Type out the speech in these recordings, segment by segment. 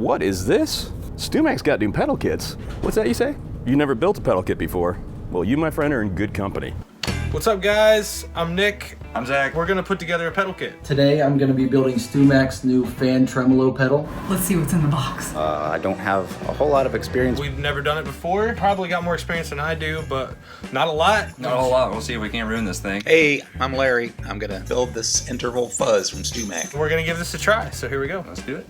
What is this? StewMac's got new pedal kits. What's that you say? You never built a pedal kit before. Well, you, my friend, are in good company. What's up, guys? I'm Nick. I'm Zach. We're gonna put together a pedal kit. Today I'm gonna be building StewMac's new fan tremolo pedal. Let's see what's in the box. I don't have a whole lot of experience. We've never done it before. Probably got more experience than I do, but not a lot. Not a whole lot. We'll see if we can't ruin this thing. Hey, I'm Larry. I'm gonna build this interval fuzz from StewMac. We're gonna give this a try, so here we go. Let's do it.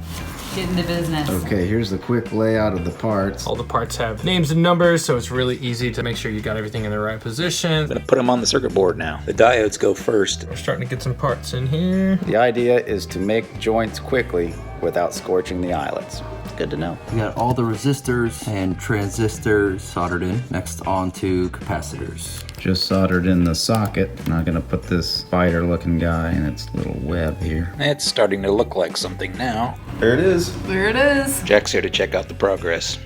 Get into business. Okay, here's the quick layout of the parts. All the parts have names and numbers, so it's really easy to make sure you got everything in the right position. I'm gonna put them on the circuit board now. The diodes go first. We're starting to get some parts in here. The idea is to make joints quickly without scorching the eyelets. It's good to know. We got all the resistors and transistors soldered in, next onto capacitors. Just soldered in the socket. Not gonna put this spider looking guy in its little web here. It's starting to look like something now. There it is. There it is. Jack's here to check out the progress.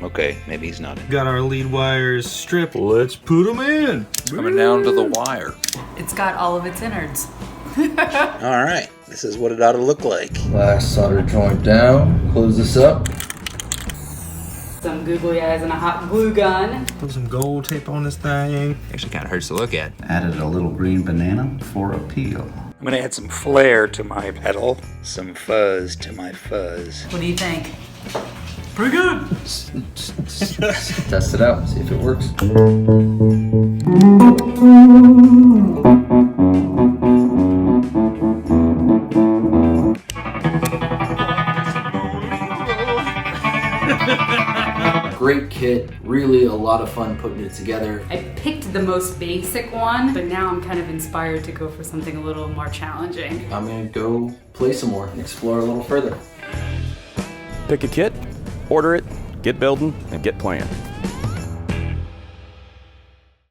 Okay, maybe he's not. Got our lead wires stripped. Let's put them in. Coming down to the wire. It's got all of its innards. All right, this is what it ought to look like. Last solder joint down, close this up. Some googly eyes and a hot glue gun. Put some gold tape on this thing. Actually kind of hurts to look at. Added a little green banana for appeal. I'm gonna add some flair to my pedal, some fuzz to my fuzz. What do you think? Pretty good. Test it out, see if it works. Great kit, really a lot of fun putting it together. I picked the most basic one, but now I'm kind of inspired to go for something a little more challenging. I'm gonna go play some more and explore a little further. Pick a kit, order it, get building, and get playing.